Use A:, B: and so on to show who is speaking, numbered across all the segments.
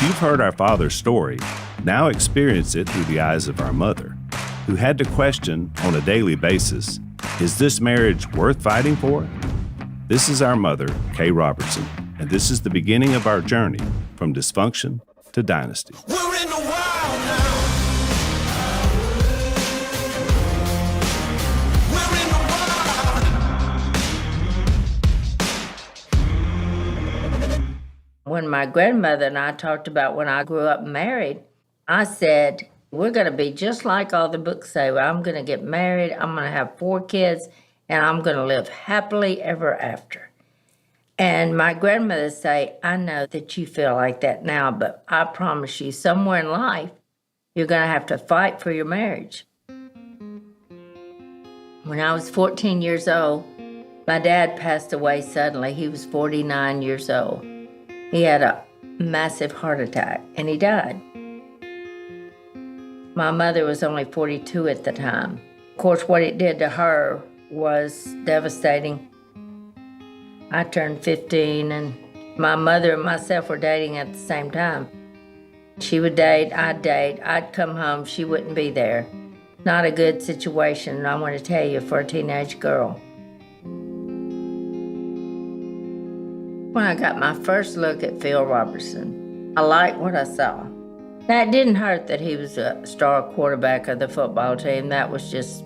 A: You've heard our father's story. Now experience it through the eyes of our mother, who had to question on a daily basis, is this marriage worth fighting for? This is our mother, Kay Robertson, and this is the beginning of our journey from dysfunction to dynasty.
B: We're in the wild now. We're in the wild.
C: When my grandmother and I talked about when I grew up married, I said, we're going to be just like all the books say. I'm going to get married, I'm going to have 4 kids, and I'm going to live happily ever after. And my grandmother say, I know that you feel like that now, but I promise you, somewhere in life, you're going to have to fight for your marriage. When I was 14 years old, my dad passed away suddenly. He was 49 years old. He had a massive heart attack, and he died. My mother was only 42 at the time. Of course, what it did to her was devastating. I turned 15, and my mother and myself were dating at the same time. She would date, I'd come home, she wouldn't be there. Not a good situation, I want to tell you, for a teenage girl. When I got my first look at Phil Robertson, I liked what I saw. That didn't hurt that he was a star quarterback of the football team. That was just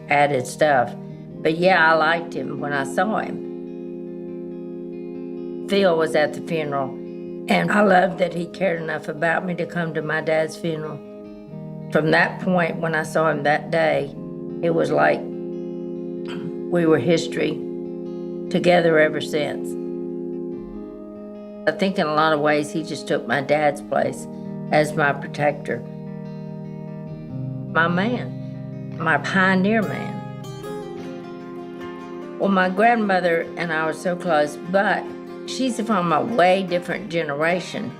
C: added stuff. But yeah, I liked him when I saw him. Phil was at the funeral, and I loved that he cared enough about me to come to my dad's funeral. From that point, when I saw him that day, it was like we were history, together ever since. I think in a lot of ways, he just took my dad's place as my protector. My man, my pioneer man. Well, my grandmother and I were so close, but she's from a way different generation.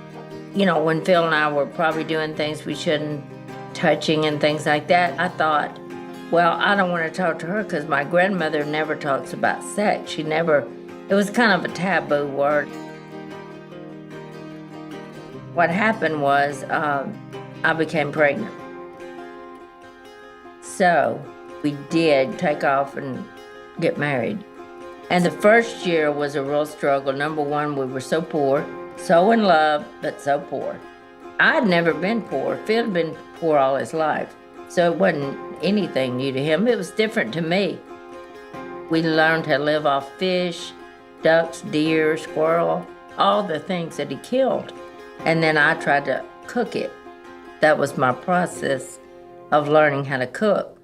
C: You know, when Phil and I were probably doing things we shouldn't, touching and things like that, I thought, well, I don't want to talk to her because my grandmother never talks about sex. It was kind of a taboo word. What happened was I became pregnant. So we did take off and get married. And the first year was a real struggle. Number one, we were so poor, so in love, but so poor. I'd never been poor. Phil had been poor all his life. So it wasn't anything new to him. It was different to me. We learned to live off fish, ducks, deer, squirrel, all the things that he killed. And then I tried to cook it. That was my process of learning how to cook.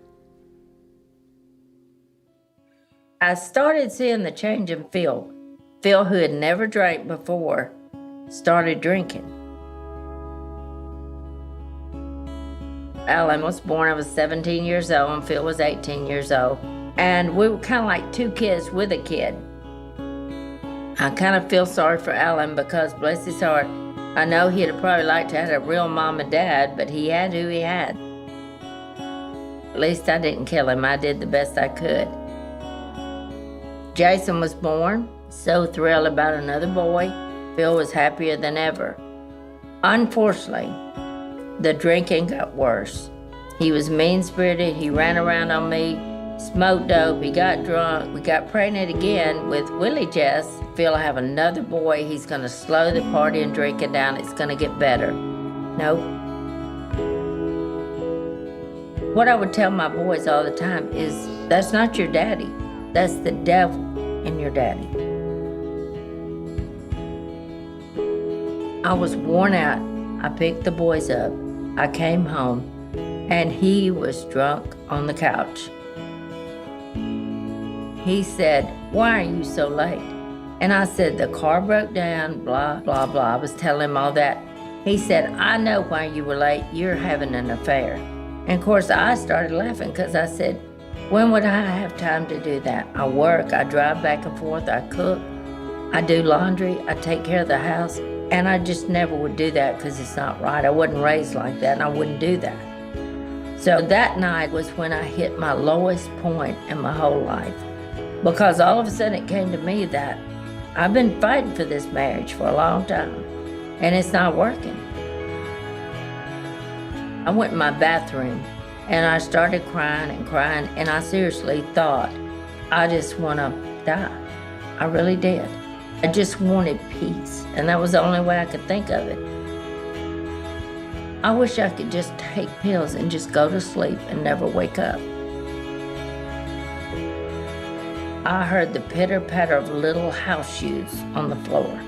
C: I started seeing the change in Phil. Phil, who had never drank before, started drinking. Alan was born, I was 17 years old, and Phil was 18 years old. And we were kind of like 2 kids with a kid. I kind of feel sorry for Alan because, bless his heart, I know he'd have probably liked to have a real mom and dad, but he had who he had. At least I didn't kill him. I did the best I could. Jason was born, so thrilled about another boy. Phil was happier than ever. Unfortunately, the drinking got worse. He was mean-spirited. He ran around on me, smoked dope, he got drunk. We got pregnant again with Willie Jess. Phil, I have another boy. He's going to slow the party and drinking down. It's going to get better. Nope. What I would tell my boys all the time is, that's not your daddy. That's the devil in your daddy. I was worn out. I picked the boys up. I came home, and he was drunk on the couch. He said, why are you so late? And I said, the car broke down, blah, blah, blah. I was telling him all that. He said, I know why you were late. You're having an affair. And of course, I started laughing because I said, when would I have time to do that? I work, I drive back and forth, I cook, I do laundry, I take care of the house. And I just never would do that because it's not right. I wasn't raised like that, and I wouldn't do that. So that night was when I hit my lowest point in my whole life. Because all of a sudden it came to me that I've been fighting for this marriage for a long time, and it's not working. I went in my bathroom and I started crying and crying, and I seriously thought, I just want to die. I really did. I just wanted peace, and that was the only way I could think of it. I wish I could just take pills and just go to sleep and never wake up. I heard the pitter-patter of little house shoes on the floor.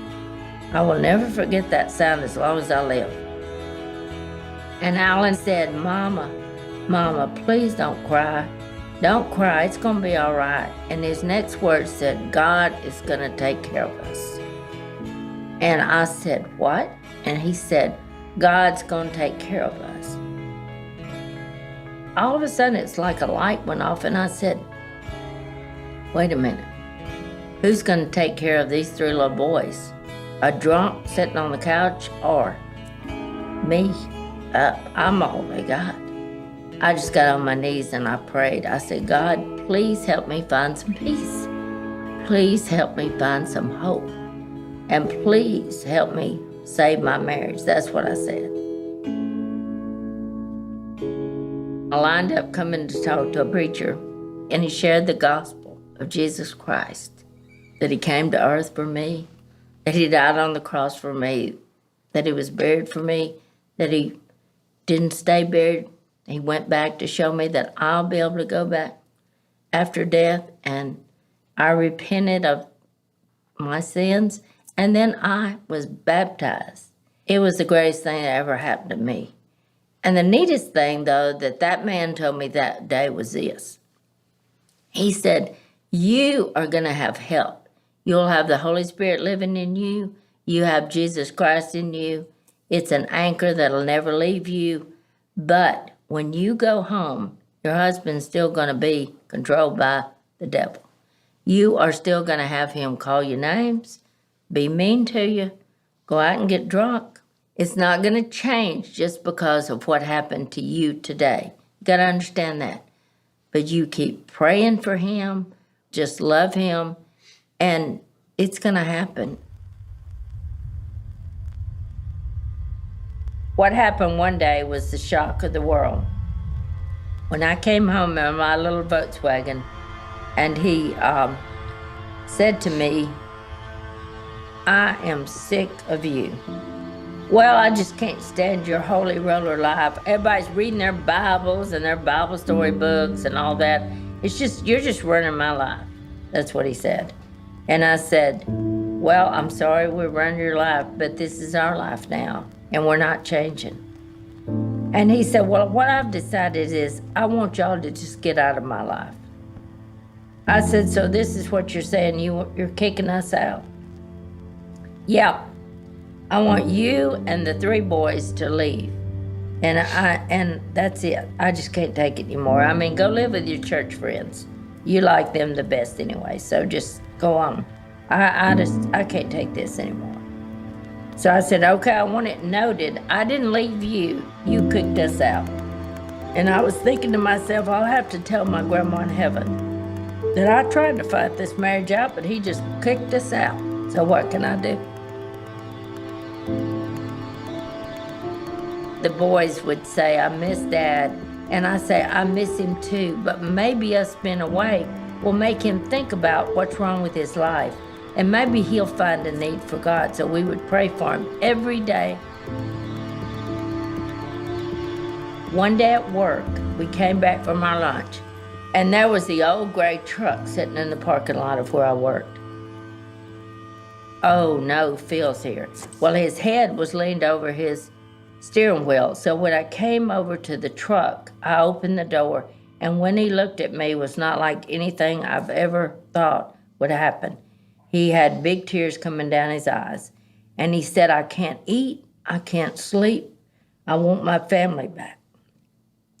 C: I will never forget that sound as long as I live. And Alan said, Mama, please don't cry. Don't cry, it's gonna be all right. And his next words said, God is gonna take care of us. And I said, what? And he said, God's gonna take care of us. All of a sudden, it's like a light went off, and I said, wait a minute. Who's gonna take care of these three little boys? A drunk sitting on the couch, or me? I'm all they got. I just got on my knees and I prayed. I said, God, please help me find some peace. Please help me find some hope. And please help me save my marriage. That's what I said. I lined up coming to talk to a preacher, and he shared the gospel of Jesus Christ, that he came to earth for me, that he died on the cross for me, that he was buried for me, that he didn't stay buried. He went back to show me that I'll be able to go back after death, and I repented of my sins, and then I was baptized. It was the greatest thing that ever happened to me. And the neatest thing, though, that man told me that day was this. He said, you are going to have help. You'll have the Holy Spirit living in you. You have Jesus Christ in you. It's an anchor that'll never leave you. But when you go home, your husband's still going to be controlled by the devil. You are still going to have him call you names, be mean to you, go out and get drunk. It's not going to change just because of what happened to you today. You got to understand that. But you keep praying for him, just love him, and it's going to happen. What happened one day was the shock of the world. When I came home in my little Volkswagen, and he said to me, I am sick of you. Well, I just can't stand your holy roller life. Everybody's reading their Bibles and their Bible story books and all that. You're just running my life. That's what he said. And I said, well, I'm sorry we're running your life, but this is our life now, and we're not changing. And he said, well, what I've decided is I want y'all to just get out of my life. I said, so this is what you're saying, you're kicking us out? Yeah, I want you and the three boys to leave. And that's it. I just can't take it anymore. I mean, go live with your church friends. You like them the best anyway, so just go on. I can't take this anymore. So I said, okay, I want it noted. I didn't leave you. You kicked us out. And I was thinking to myself, I'll have to tell my grandma in heaven that I tried to fight this marriage out, but he just kicked us out. So what can I do? The boys would say, I miss Dad. And I say, I miss him too, but maybe us being away will make him think about what's wrong with his life. And maybe he'll find a need for God. So we would pray for him every day. One day at work, we came back from our lunch, and there was the old gray truck sitting in the parking lot of where I worked. Oh no, Phil's here. Well, his head was leaned over his steering wheel. So when I came over to the truck, I opened the door, and when he looked at me, it was not like anything I've ever thought would happen. He had big tears coming down his eyes, and he said, I can't eat, I can't sleep, I want my family back.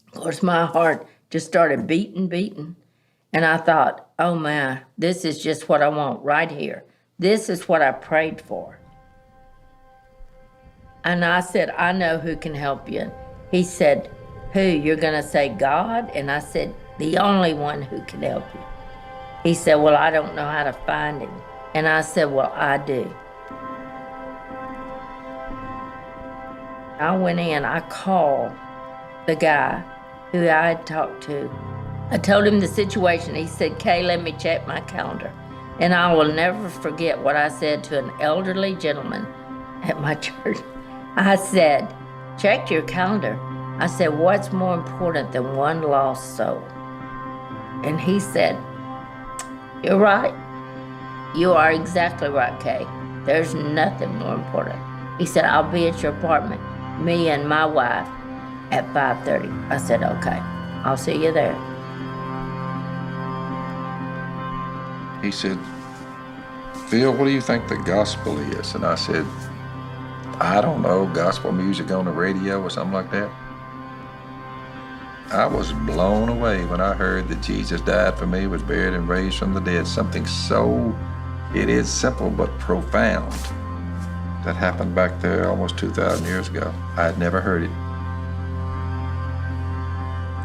C: Of course, my heart just started beating, and I thought, oh man, this is just what I want right here. This is what I prayed for. And I said, I know who can help you. He said, who? You're going to say God? And I said, the only one who can help you. He said, well, I don't know how to find him. And I said, well, I do. I went in, I called the guy who I had talked to. I told him the situation. He said, Kay, let me check my calendar. And I will never forget what I said to an elderly gentleman at my church. I said, check your calendar. I said, what's more important than one lost soul? And he said, you're right. You are exactly right, Kay. There's nothing more important. He said, I'll be at your apartment, me and my wife, at 5:30. I said, okay, I'll see you there.
D: He said, Phil, what do you think the gospel is? And I said, I don't know, gospel music on the radio or something like that. I was blown away when I heard that Jesus died for me, was buried and raised from the dead. Something so, it is simple but profound that happened back there almost 2,000 years ago. I had never heard it.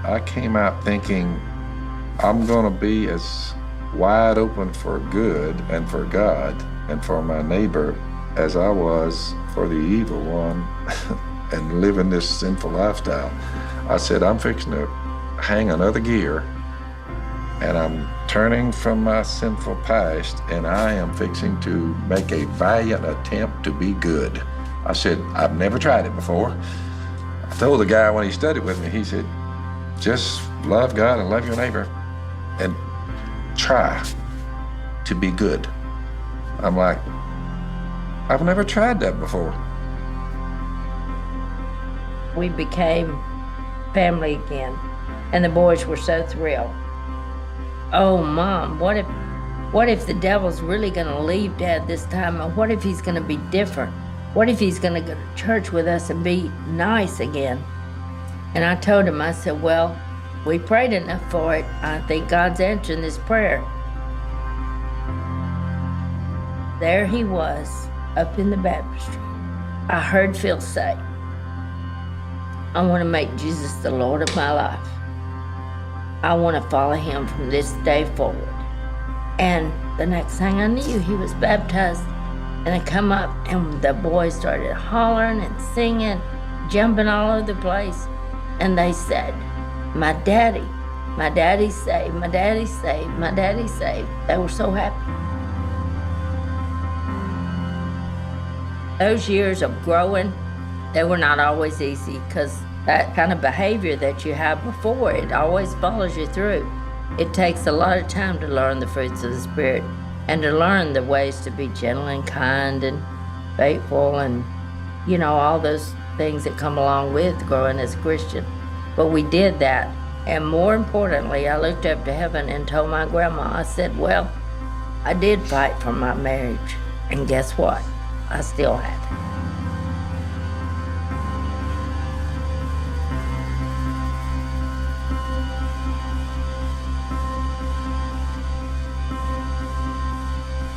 D: I came out thinking I'm gonna be as wide open for good and for God and for my neighbor as I was for the evil one and living this sinful lifestyle. I said, I'm fixing to hang another gear and I'm turning from my sinful past and I am fixing to make a valiant attempt to be good. I said, I've never tried it before. I told the guy when he studied with me, he said, just love God and love your neighbor and try to be good. I'm like, I've never tried that before.
C: We became family again, and the boys were so thrilled. Oh, Mom, what if the devil's really gonna leave Dad this time? And what if he's gonna be different? What if he's gonna go to church with us and be nice again? And I told him, I said, well, we prayed enough for it. I think God's answering this prayer. There he was, up in the baptistry. I heard Phil say, I want to make Jesus the Lord of my life. I want to follow him from this day forward. And the next thing I knew, he was baptized. And I come up and the boys started hollering and singing, jumping all over the place. And they said, my daddy's saved, my daddy's saved, my daddy's saved. They were so happy. Those years of growing, they were not always easy because that kind of behavior that you have before, it always follows you through. It takes a lot of time to learn the fruits of the Spirit and to learn the ways to be gentle and kind and faithful and, you know, all those things that come along with growing as a Christian. But we did that. And more importantly, I looked up to heaven and told my grandma, I said, well, I did fight for my marriage. And guess what? I still have it.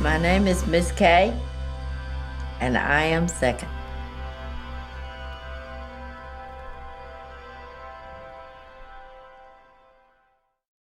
C: My name is Miss Kay, and I am second.